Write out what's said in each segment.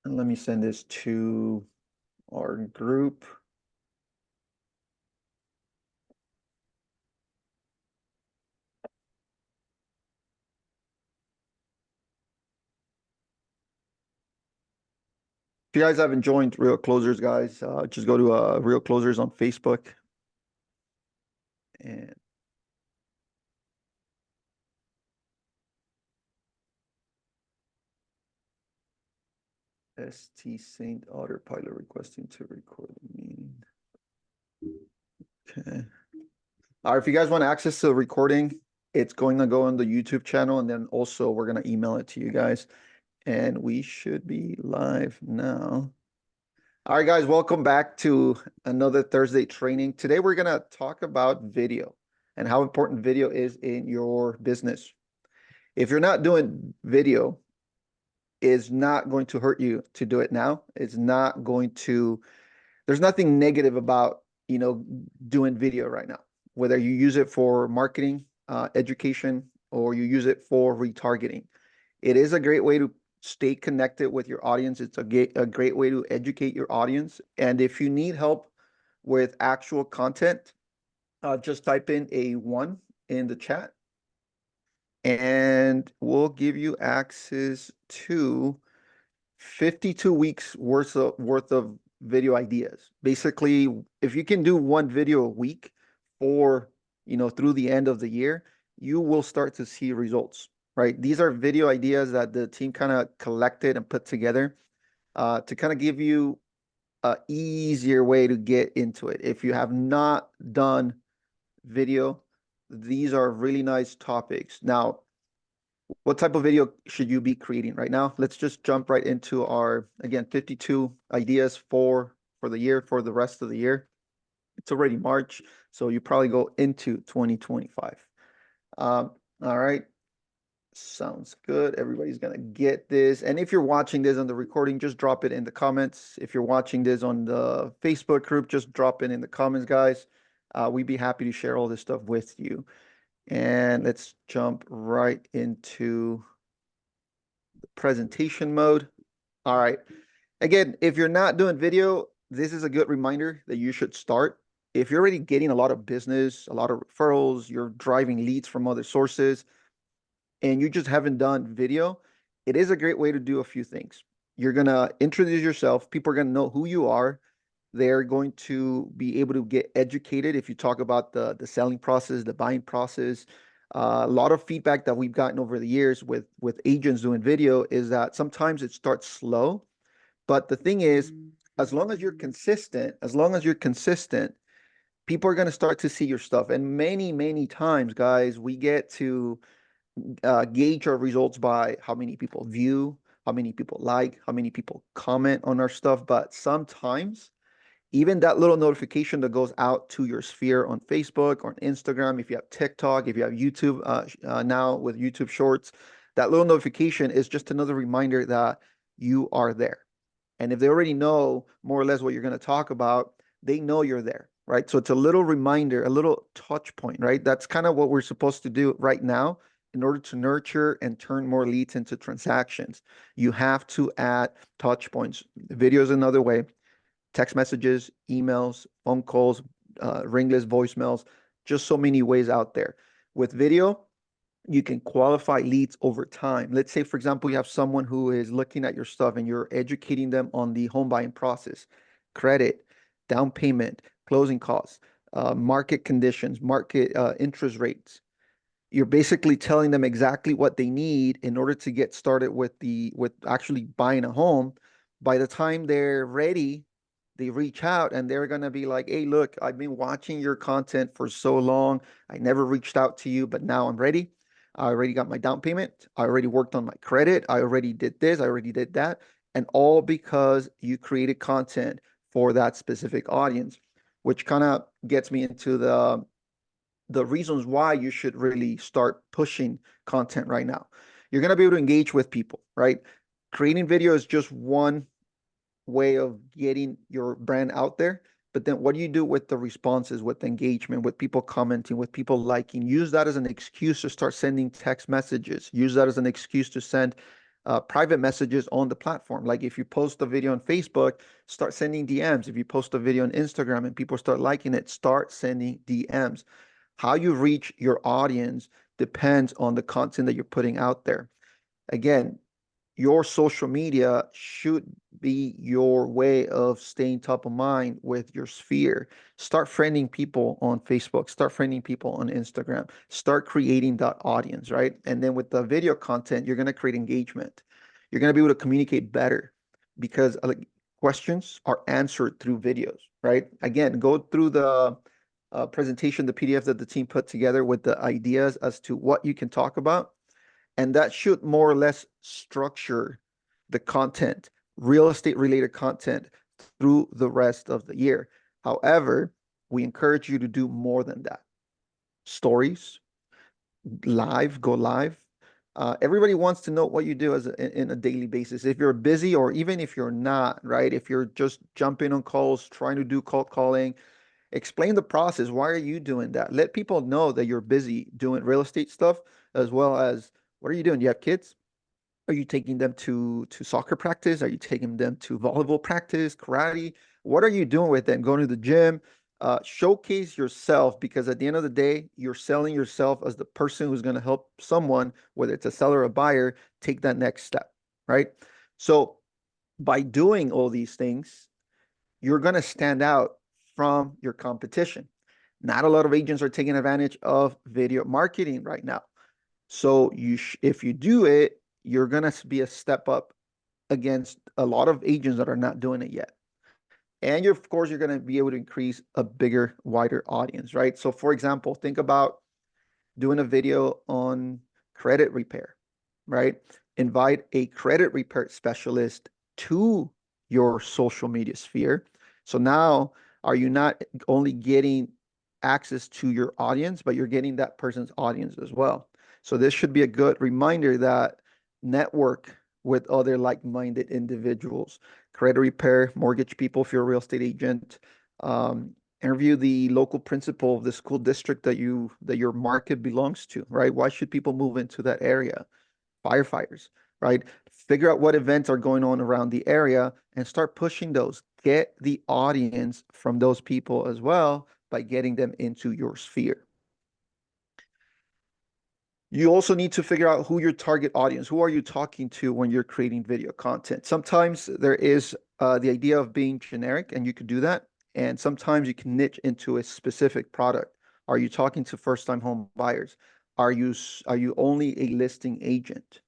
And let me send this to our group. If you guys haven't joined Real Closers, guys, just go to Real Closers on Facebook. And ST Saint Autopilot requesting to record the meeting. Okay. All right, if you guys want access to the recording, it's going to go on the YouTube channel, and then also we're going to email it to you guys. And we should be live now. All right, guys, welcome back to another Thursday training. Today, we're going to talk about video and how important video is in your business. If you're not doing video, it's not going to hurt you to do it now. It's not going to, there's nothing negative about, doing video right now, whether you use it for marketing, education, or you use it for retargeting. It is a great way to stay connected with your audience. It's a great way to educate your audience. And if you need help with actual content, just type in a 1 in the chat, and we'll give you access to 52 weeks worth of video ideas. Basically, if you can do one video a week or, through the end of the year, you will start to see results, right? These are video ideas that the team kind of collected and put together to kind of give you an easier way to get into it. If you have not done video, these are really nice topics. Now, what type of video should you be creating right now? Let's just jump right into our, again, 52 ideas for the year, for the rest of the year. It's already March, so you probably go into 2025. All right. Sounds good. Everybody's going to get this. And if you're watching this on the recording, just drop it in the comments. If you're watching this on the Facebook group, just drop it in the comments, guys. We'd be happy to share all this stuff with you. And let's jump right into the presentation mode. All right. Again, if you're not doing video, this is a good reminder that you should start. If you're already getting a lot of business, a lot of referrals, you're driving leads from other sources, and you just haven't done video, it is a great way to do a few things. You're going to introduce yourself. People are going to know who you are. They're going to be able to get educated if you talk about the selling process, the buying process. A lot of feedback that we've gotten over the years with agents doing video is that sometimes it starts slow. But the thing is, as long as you're consistent, people are going to start to see your stuff. And many, many times, guys, we get to gauge our results by how many people view, how many people like, how many people comment on our stuff. But sometimes even that little notification that goes out to your sphere on Facebook or on Instagram, if you have TikTok, if you have YouTube now with YouTube Shorts, that little notification is just another reminder that you are there. And if they already know more or less what you're going to talk about, they know you're there, right? So it's a little reminder, a little touch point, right? That's kind of what we're supposed to do right now in order to nurture and turn more leads into transactions. You have to add touch points. Video is another way. Text messages, emails, phone calls, ringless voicemails, just so many ways out there. With video, you can qualify leads over time. Let's say, for example, you have someone who is looking at your stuff and you're educating them on the home buying process, credit, down payment, closing costs, market conditions, market interest rates. You're basically telling them exactly what they need in order to get started with actually buying a home. By the time they're ready, they reach out and they're going to be like, hey, look, I've been watching your content for so long. I never reached out to you, but now I'm ready. I already got my down payment. I already worked on my credit. I already did this. I already did that. And all because you created content for that specific audience, which kind of gets me into the reasons why you should really start pushing content right now. You're going to be able to engage with people, right? Creating video is just one way of getting your brand out there. But then what do you do with the responses, with the engagement, with people commenting, with people liking? Use that as an excuse to start sending text messages. Use that as an excuse to send private messages on the platform. Like if you post a video on Facebook, start sending DMs. If you post a video on Instagram and people start liking it, start sending DMs. How you reach your audience depends on the content that you're putting out there. Again, your social media should be your way of staying top of mind with your sphere. Start friending people on Facebook, start friending people on Instagram, start creating that audience, right? And then with the video content, you're going to create engagement. You're going to be able to communicate better because questions are answered through videos, right? Again, go through the presentation, the PDF that the team put together with the ideas as to what you can talk about, and that should more or less structure the content, real estate related content through the rest of the year. However, we encourage you to do more than that. Stories, live, go live. Everybody wants to know what you do in a daily basis. If you're busy or even if you're not, right? If you're just jumping on calls, trying to do cold calling, explain the process. Why are you doing that? Let people know that you're busy doing real estate stuff, as well as what are you doing? You have kids? Are you taking them to soccer practice? Are you taking them to volleyball practice, karate? What are you doing with them? Going to the gym? Showcase yourself, because at the end of the day, you're selling yourself as the person who's going to help someone, whether it's a seller or a buyer, take that next step, right? So by doing all these things, you're going to stand out from your competition. Not a lot of agents are taking advantage of video marketing right now. So if you do it, you're going to be a step up against a lot of agents that are not doing it yet. And of course, you're going to be able to increase a bigger, wider audience, right? So for example, think about doing a video on credit repair, right? Invite a credit repair specialist to your social media sphere. So now, are you not only getting access to your audience, but you're getting that person's audience as well? So this should be a good reminder that network with other like-minded individuals, credit repair, mortgage people if you're a real estate agent, interview the local principal of the school district that your market belongs to, right? Why should people move into that area? Firefighters, right? Figure out what events are going on around the area and start pushing those. Get the audience from those people as well by getting them into your sphere. You also need to figure out who your target audience, who are you talking to when you're creating video content? Sometimes there is the idea of being generic, and you could do that. And sometimes you can niche into a specific product. Are you talking to first-time home buyers? Are you only a listing agent,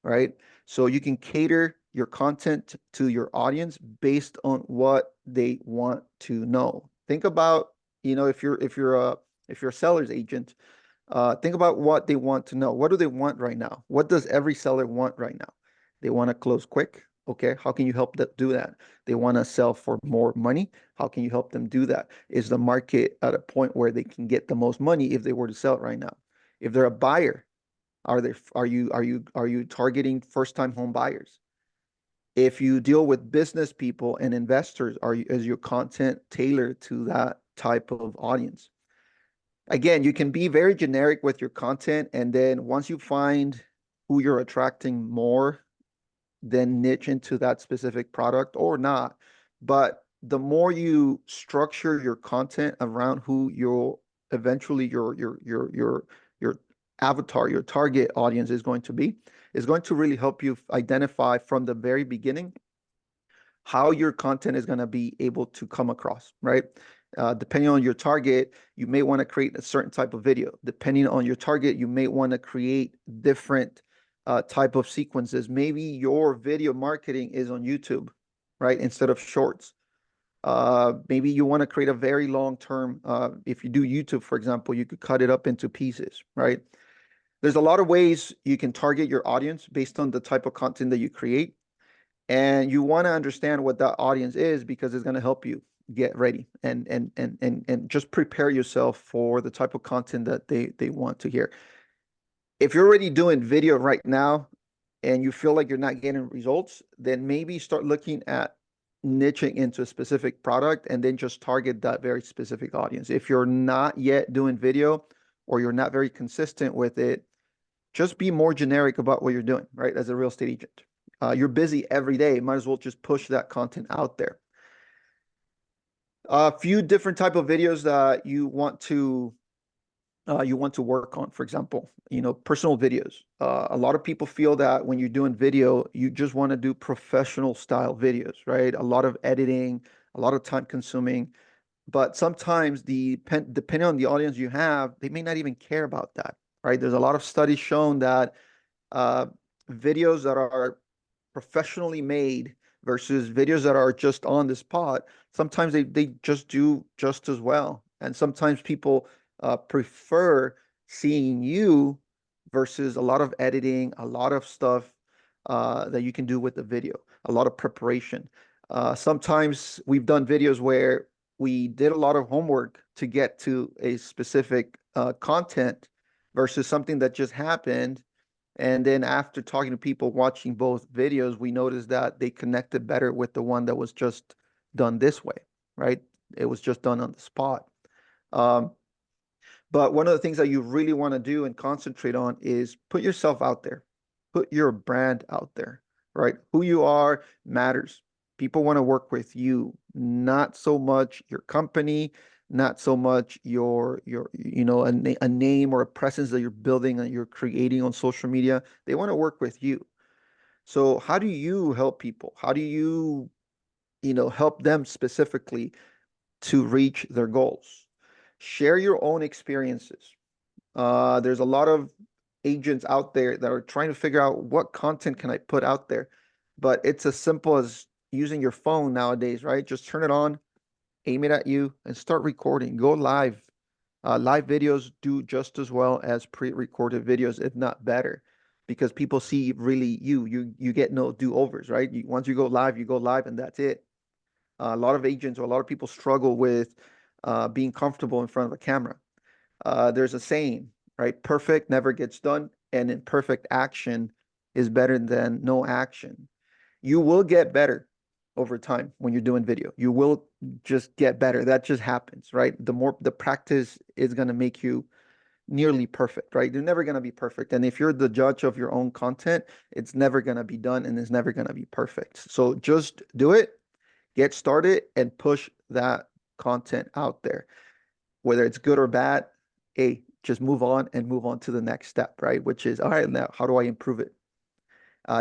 right? So you can cater your content to your audience based on what they want to know. Think about, if you're a seller's agent, think about what they want to know. What do they want right now? What does every seller want right now? They want to close quick. Okay, how can you help them do that? They want to sell for more money. How can you help them do that? Is the market at a point where they can get the most money if they were to sell it right now? If they're a buyer, are you targeting first-time home buyers? If you deal with business people and investors, is your content tailored to that type of audience? Again, you can be very generic with your content, and then once you find who you're attracting more, then niche into that specific product or not. But the more you structure your content around who your avatar, your target audience is going to be, is going to really help you identify from the very beginning how your content is going to be able to come across, right? Depending on your target, you may want to create a certain type of video. Depending on your target, you may want to create different type of sequences. Maybe your video marketing is on YouTube, right? Instead of shorts. Maybe you want to create a very long-term, if you do YouTube, for example, you could cut it up into pieces, right? There's a lot of ways you can target your audience based on the type of content that you create. And you want to understand what that audience is, because it's going to help you get ready and just prepare yourself for the type of content that they want to hear. If you're already doing video right now and you feel like you're not getting results, then maybe start looking at niching into a specific product and then just target that very specific audience. If you're not yet doing video or you're not very consistent with it, just be more generic about what you're doing, right? As a real estate agent. You're busy every day. Might as well just push that content out there. A few different type of videos that you want to work on. For example, personal videos. A lot of people feel that when you're doing video, you just want to do professional style videos, right? A lot of editing, a lot of time consuming. But sometimes depending on the audience you have, they may not even care about that, right? There's a lot of studies shown that uh, videos that are professionally made versus videos that are just on the spot, sometimes they just do just as well. And sometimes people prefer seeing you versus a lot of editing, a lot of stuff that you can do with the video, a lot of preparation. Sometimes we've done videos where we did a lot of homework to get to a specific content versus something that just happened. And then after talking to people watching both videos, we noticed that they connected better with the one that was just done this way, right? It was just done on the spot. Um, but one of the things that you really want to do and concentrate on is put yourself out there, put your brand out there, right? Who you are matters. People want to work with you, not so much your company, not so much a name or a presence that you're building and you're creating on social media. They want to work with you. So how do you help people? How do you help them specifically to reach their goals? Share your own experiences. There's a lot of agents out there that are trying to figure out what content can I put out there. But it's as simple as using your phone nowadays, right? Just turn it on, aim it at you, and start recording. Go live. Live videos do just as well as pre-recorded videos, if not better, because people see really you. You get no do-overs, right? Once you go live, and that's it. A lot of agents or a lot of people struggle with being comfortable in front of a camera. There's a saying, right? Perfect never gets done, and imperfect action is better than no action. You will get better over time when you're doing video. You will just get better. That just happens, right? The practice is going to make you nearly perfect, right? You're never going to be perfect. And if you're the judge of your own content, it's never going to be done and it's never going to be perfect. So just do it, get started, and push that content out there. Whether it's good or bad, just move on and move on to the next step, right? Which is, all right, now how do I improve it?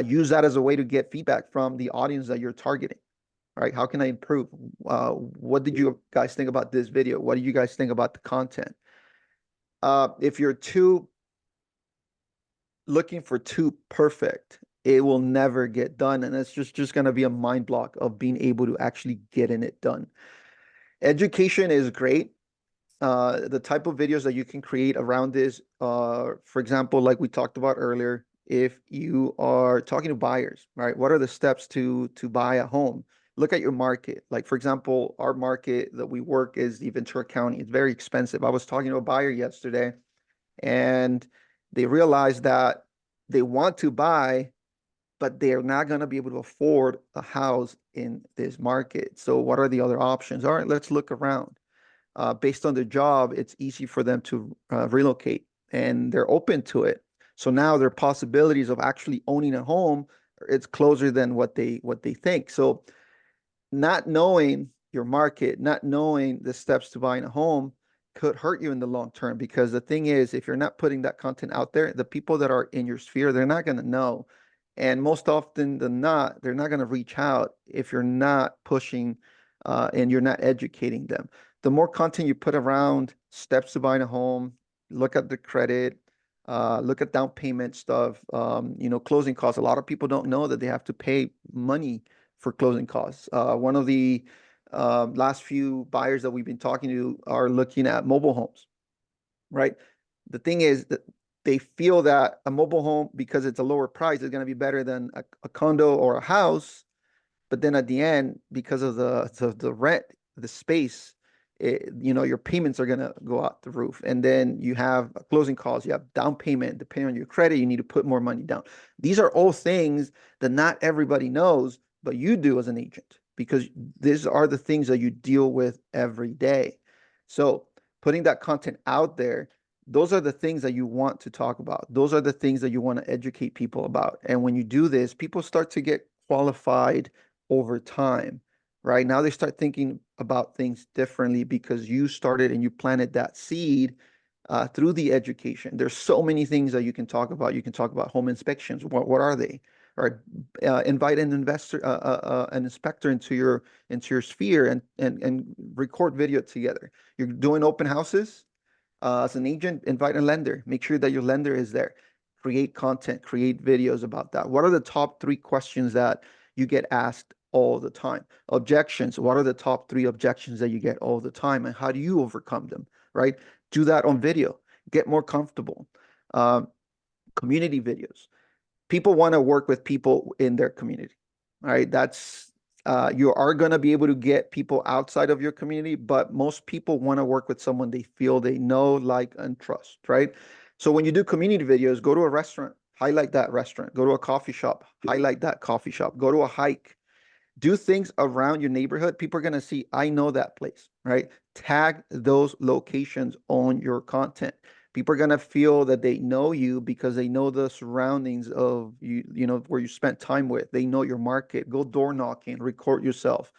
Use that as a way to get feedback from the audience that you're targeting, right? How can I improve? What did you guys think about this video? What do you guys think about the content? If you're looking for too perfect, it will never get done. And it's just going to be a mind block of being able to actually getting it done. Education is great. The type of videos that you can create around this, for example, like we talked about earlier, if you are talking to buyers, right? What are the steps to buy a home? Look at your market. Like, for example, our market that we work is the Ventura County. It's very expensive. I was talking to a buyer yesterday, and they realized that they want to buy, but they're not going to be able to afford a house in this market. So what are the other options? All right, let's look around. Based on their job, it's easy for them to relocate, and they're open to it. So now their possibilities of actually owning a home, it's closer than what they think. So not knowing your market, not knowing the steps to buying a home could hurt you in the long term, because the thing is, if you're not putting that content out there, the people that are in your sphere, they're not going to know. And most often than not, they're not going to reach out if you're not pushing and you're not educating them. The more content you put around steps to buying a home, look at the credit, look at down payment stuff, closing costs. A lot of people don't know that they have to pay money for closing costs. One of the last few buyers that we've been talking to are looking at mobile homes, right? The thing is that they feel that a mobile home, because it's a lower price, is going to be better than a condo or a house. But then at the end, because of the rent, the space, your payments are going to go out the roof. And then you have closing costs, you have down payment, depending on your credit, you need to put more money down. These are all things that not everybody knows, but you do as an agent, because these are the things that you deal with every day. So putting that content out there Those are the things that you want to talk about. Those are the things that you want to educate people about. And when you do this, people start to get qualified over time, right? Now they start thinking about things differently because you started and you planted that seed through the education. There's so many things that you can talk about. You can talk about home inspections. What are they? Or invite an inspector into your sphere and record video together. You're doing open houses as an agent, invite a lender. Make sure that your lender is there. Create content, create videos about that. What are the top 3 questions that you get asked all the time? Objections. What are the top 3 objections that you get all the time, and how do you overcome them? Right? Do that on video. Get more comfortable. Um, Community videos. People want to work with people in their community. Right? That's you are going to be able to get people outside of your community, but most people want to work with someone they feel they know, like, and trust, right? So when you do community videos, go to a restaurant, highlight that restaurant. Go to a coffee shop, highlight that coffee shop. Go to a hike, do things around your neighborhood. People are going to see, I know that place, right? Tag those locations on your content. People are going to feel that they know you because they know the surroundings of you, where you spent time with. They know your market. Go door knocking, record yourself,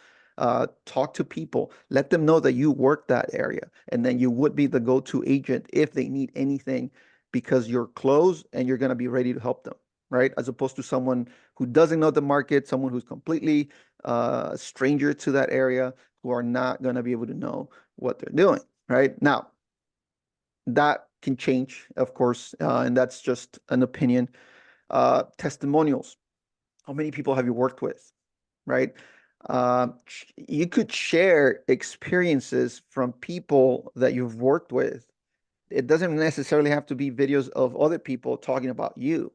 talk to people, let them know that you work that area. And then you would be the go-to agent if they need anything because you're close and you're going to be ready to help them, right? As opposed to someone who doesn't know the market, someone who's completely stranger to that area, who are not going to be able to know what they're doing, right? Now, that can change, of course, and that's just an opinion. Testimonials. How many people have you worked with, right? You could share experiences from people that you've worked with. It doesn't necessarily have to be videos of other people talking about you,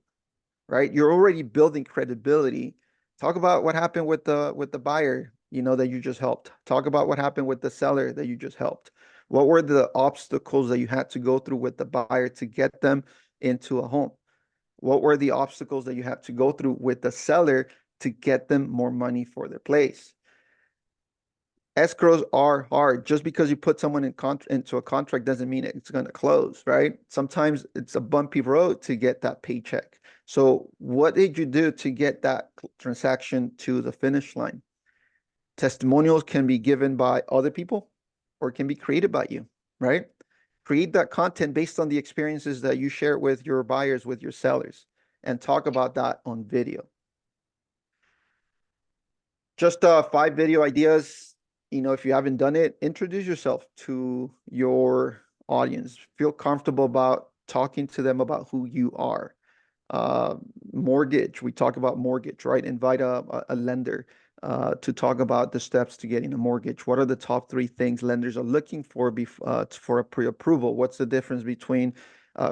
right? You're already building credibility. Talk about what happened with the buyer, that you just helped. Talk about what happened with the seller that you just helped. What were the obstacles that you had to go through with the buyer to get them into a home? What were the obstacles that you had to go through with the seller to get them more money for their place? Escrows are hard. Just because you put someone into a contract doesn't mean it's going to close, right? Sometimes it's a bumpy road to get that paycheck. So what did you do to get that transaction to the finish line? Testimonials can be given by other people or can be created by you, right? Create that content based on the experiences that you share with your buyers, with your sellers, and talk about that on video. Just 5 video ideas. If you haven't done it, introduce yourself to your audience. Feel comfortable about talking to them about who you are. Uh, Mortgage, we talk about mortgage, right? Invite a lender to talk about the steps to getting a mortgage. What are the top 3 things lenders are looking for a pre-approval? What's the difference between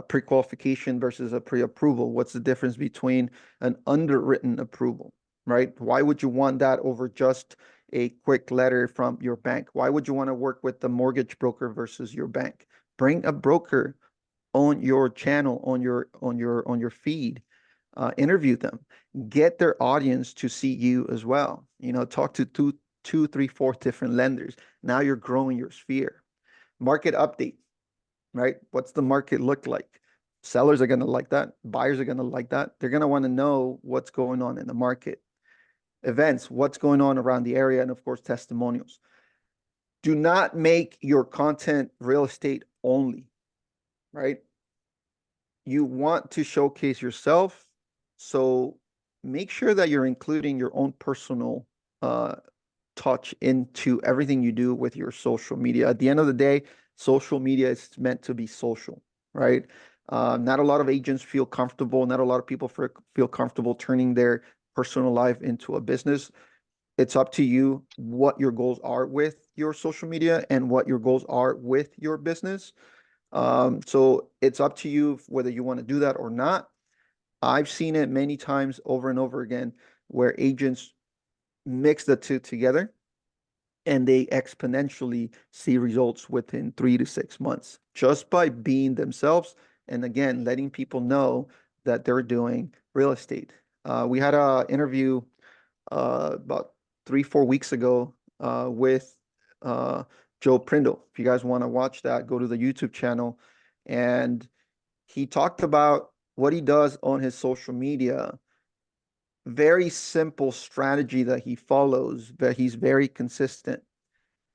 pre-qualification versus a pre-approval? What's the difference between an underwritten approval, right? Why would you want that over just a quick letter from your bank? Why would you want to work with the mortgage broker versus your bank? Bring a broker on your channel, on your feed. Interview them, get their audience to see you as well. Talk to two, three, 4 different lenders. Now you're growing your sphere. Market update, right? What's the market look like? Sellers are going to like that. Buyers are going to like that. They're going to want to know what's going on in the market. Events, what's going on around the area, and of course, testimonials. Do not make your content real estate only, right? You want to showcase yourself, so make sure that you're including your own personal uh, touch into everything you do with your social media. At the end of the day, social media is meant to be social, right? Not a lot of agents feel comfortable, not a lot of people feel comfortable turning their personal life into a business. It's up to you what your goals are with your social media and what your goals are with your business. So it's up to you whether you want to do that or not. I've seen it many times over and over again where agents mix the two together and they exponentially see results within 3 to 6 months just by being themselves. And again, letting people know that they're doing real estate. We had an interview about 3, 4 weeks ago with uh, Joe Prindle. If you guys want to watch that, go to the YouTube channel. And he talked about what he does on his social media. Very simple strategy that he follows, but he's very consistent.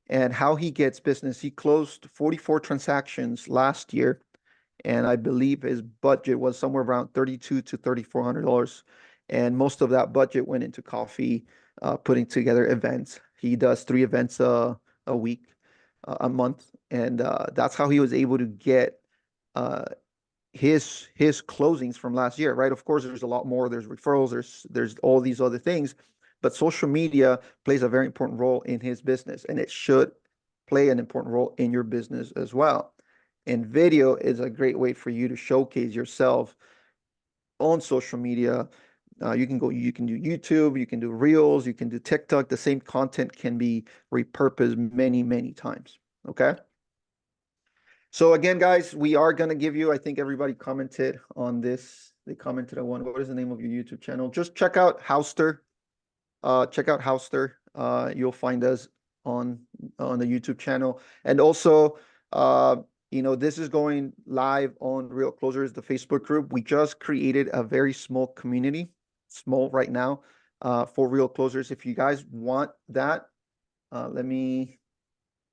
And how he gets business, he closed 44 transactions last year, and I believe his budget was somewhere around $3,200 to $3,400. And most of that budget went into coffee, putting together events. He does 3 events a week, a month, and that's how he was able to get uh, his closings from last year, right? Of course, there's a lot more. There's referrals. There's all these other things, but social media plays a very important role in his business, and it should play an important role in your business as well. And video is a great way for you to showcase yourself on social media. You can do YouTube, you can do Reels, you can do TikTok. The same content can be repurposed many, many times. Okay. So again, guys, we are going to give you, I think everybody commented on this. They commented on what is the name of your YouTube channel? Just check out Houstir. Check out Houstir. You'll find us on the YouTube channel. And also, this is going live on Real Closers, the Facebook group. We just created a very small community, small right now, for Real Closers. If you guys want that, let me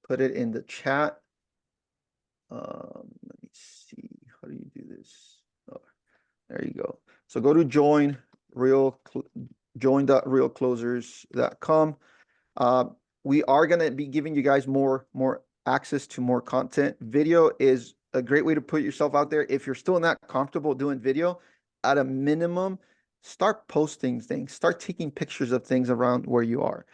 put it in the chat. Let me see. How do you do this? Oh, there you go. So go to join.realclosers.com. We are going to be giving you guys more access to more content. Video is a great way to put yourself out there. If you're still not comfortable doing video, at a minimum, start posting things. Start taking pictures of things around where you are.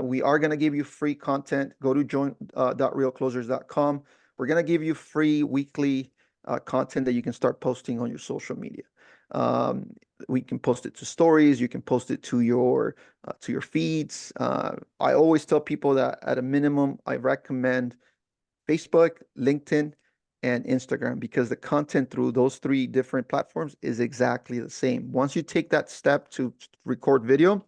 We are going to give you free content. Go to join.realclosers.com. We're going to give you free weekly content that you can start posting on your social media. We can post it to stories. You can post it to your feeds. I always tell people that at a minimum, I recommend Facebook, LinkedIn, and Instagram, because the content through those 3 different platforms is exactly the same. Once you take that step to record video,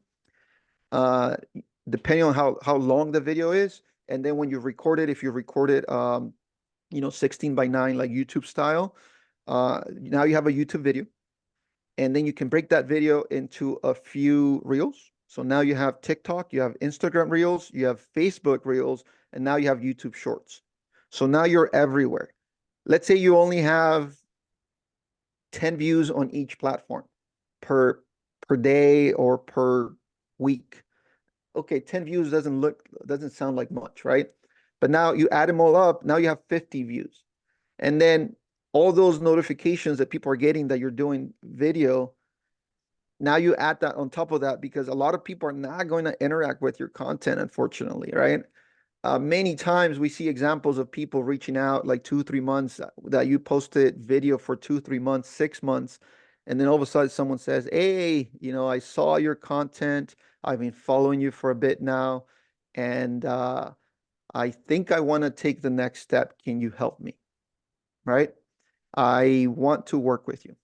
depending on how long the video is, and then when you record it, if you record it 16:9 like YouTube style, now you have a YouTube video, and then you can break that video into a few reels. So now you have TikTok, you have Instagram Reels, you have Facebook Reels, and now you have YouTube Shorts. So now you're everywhere. Let's say you only have 10 views on each platform per day or per week. Okay, 10 views doesn't sound like much, right? But now you add them all up, now you have 50 views. And then all those notifications that people are getting that you're doing video, now you add that on top of that, because a lot of people are not going to interact with your content, unfortunately, right? Many times we see examples of people reaching out like 2-3 months, that you posted video for 2-3 months, 6 months, and then all of a sudden someone says, hey, I saw your content, I've been following you for a bit now, and I think I want to take the next step. Can you help me? Right? I want to work with you.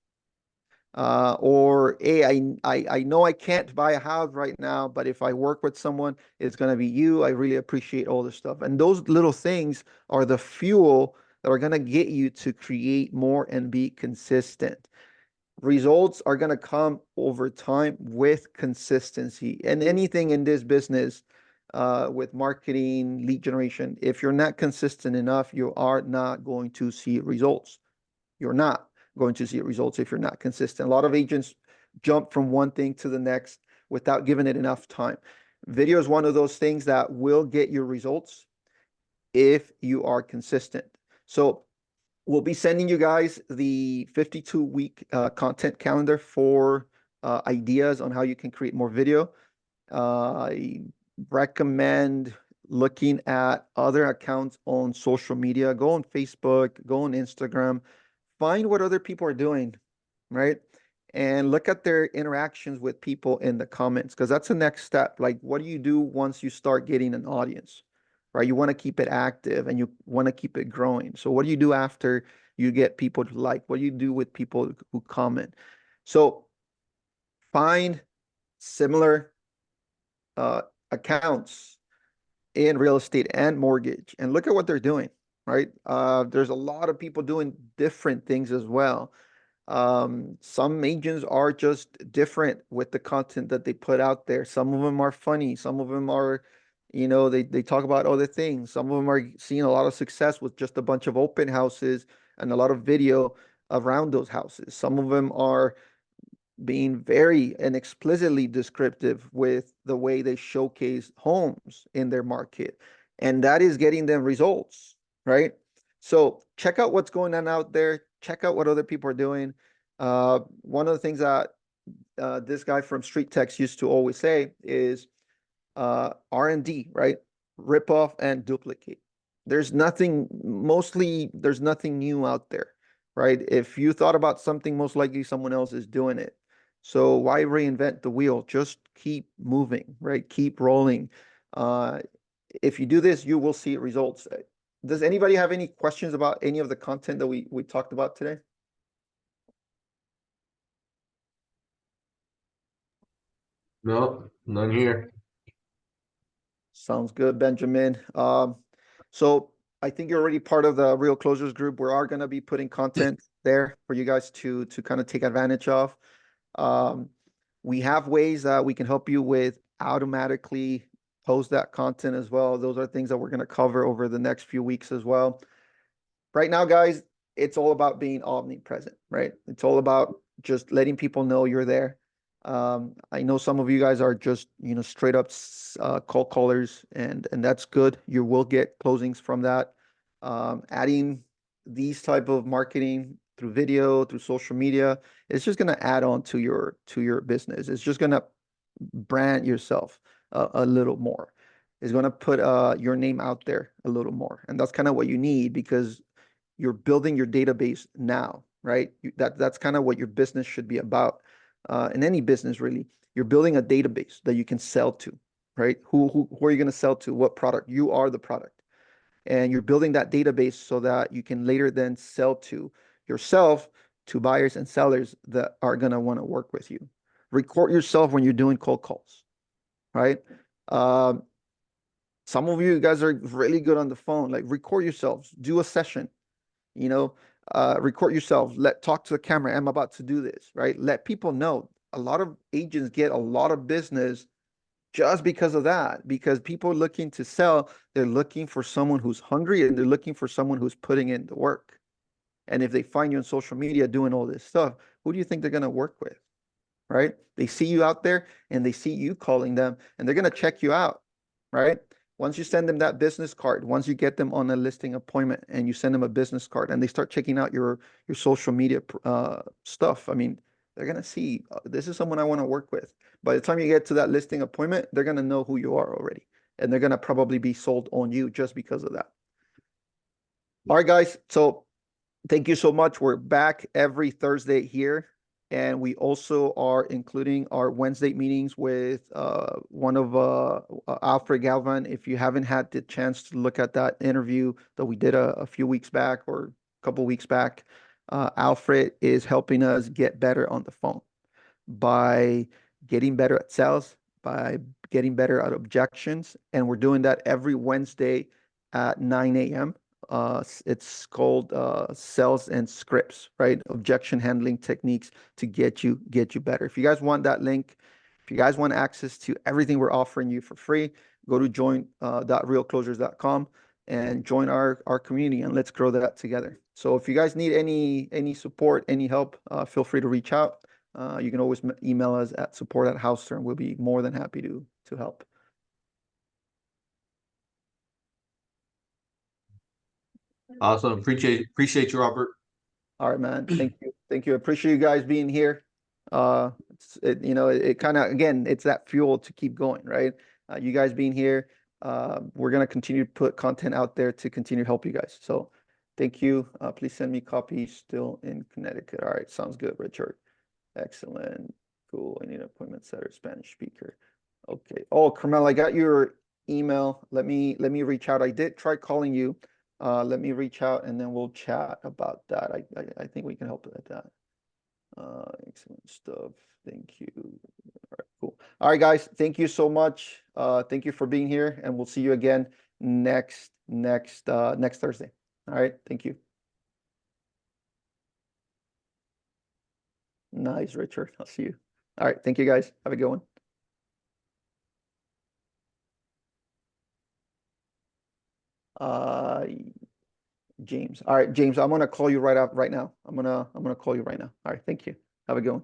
Or, hey, I know I can't buy a house right now, but if I work with someone, it's going to be you. I really appreciate all this stuff. And those little things are the fuel that are going to get you to create more and be consistent. Results are going to come over time with consistency. And anything in this business, with marketing, lead generation, if you're not consistent enough, you are not going to see results. You're not going to see results if you're not consistent. A lot of agents jump from one thing to the next without giving it enough time. Video is one of those things that will get you results if you are consistent. So we'll be sending you guys the 52-week content calendar for ideas on how you can create more video. I recommend looking at other accounts on social media. Go on Facebook, go on Instagram, find what other people are doing, right? And look at their interactions with people in the comments, because that's the next step. Like, what do you do once you start getting an audience, right? You want to keep it active and you want to keep it growing. So what do you do after you get people to like? What do you do with people who comment? So find similar accounts in real estate and mortgage and look at what they're doing. right? There's a lot of people doing different things as well. Some agents are just different with the content that they put out there. Some of them are funny. Some of them are, they talk about other things. Some of them are seeing a lot of success with just a bunch of open houses and a lot of video around those houses. Some of them are being very and explicitly descriptive with the way they showcase homes in their market. And that is getting them results, right? So check out what's going on out there. Check out what other people are doing. One of the things that this guy from Street Text used to always say is R&D, right? Rip off and duplicate. There's nothing new out there, right? If you thought about something, most likely someone else is doing it. So why reinvent the wheel? Just keep moving, right? Keep rolling. Uh, if you do this, you will see results. Does anybody have any questions about any of the content that we talked about today? No, none here. Sounds good, Benjamin. So I think you're already part of the Real Closers group. We are going to be putting content there for you guys to kind of take advantage of. Um, we have ways that we can help you with automatically post that content as well. Those are things that we're going to cover over the next few weeks as well. Right now, guys, it's all about being omnipresent, right? It's all about just letting people know you're there. I know some of you guys are just, straight up cold callers, and that's good. You will get closings from that. Adding these type of marketing through video, through social media, it's just going to add on to your business. It's just going to brand yourself a little more. It's going to put your name out there a little more, and that's kind of what you need because you're building your database now, right? That's kind of what your business should be about. In any business, really, you're building a database that you can sell to, right? Who are you going to sell to? What product? You are the product, and you're building that database so that you can later then sell to yourself, to buyers and sellers that are going to want to work with you. Record yourself when you're doing cold calls, right? Um, some of you guys are really good on the phone. Like record yourselves, do a session, you know, record yourself, talk to the camera. I'm about to do this, right? Let people know. A lot of agents get a lot of business just because of that, because people are looking to sell, they're looking for someone who's hungry and they're looking for someone who's putting in the work. And if they find you on social media doing all this stuff, who do you think they're going to work with? Right? They see you out there and they see you calling them and they're going to check you out, right? Once you send them that business card, once you get them on a listing appointment and you send them a business card and they start checking out your social media stuff, I mean, they're going to see this is someone I want to work with. By the time you get to that listing appointment, they're going to know who you are already. And they're going to probably be sold on you just because of that. All right, guys. So thank you so much. We're back every Thursday here. And we also are including our Wednesday meetings with one of Alfred Galvan. If you haven't had the chance to look at that interview that we did a few weeks back or a couple weeks back, Alfred is helping us get better on the phone by getting better at sales, by getting better at objections. And we're doing that every Wednesday at 9 a.m. It's called sales and scripts, right? Objection handling techniques to get you better. If you guys want that link, if you guys want access to everything we're offering you for free, go to join.realclosers.com and join our community and let's grow that together. So if you guys need any support, any help, feel free to reach out. You can always email us at support@Houstir and we'll be more than happy to help. Awesome. Appreciate you, Robert. All right, man. Thank you. Thank you. I appreciate you guys being here. It kind of, again, it's that fuel to keep going, right? You guys being here, we're going to continue to put content out there to continue to help you guys. So thank you. Please send me copies still in Connecticut. All right. Sounds good, Richard. Excellent. Cool. I need an appointment setter, Spanish speaker. Okay. Oh, Carmel, I got your email. Let me reach out. I did try calling you. Let me reach out and then we'll chat about that. I think we can help with that. Excellent stuff. Thank you. All right, cool. All right, guys. Thank you so much. Thank you for being here, and we'll see you again next Thursday. All right. Thank you. Nice, Richard. I'll see you. All right. Thank you, guys. Have a good one. Uh, James. All right, James, I'm gonna call you right now. I'm gonna call you right now. All right, thank you. Have a good one.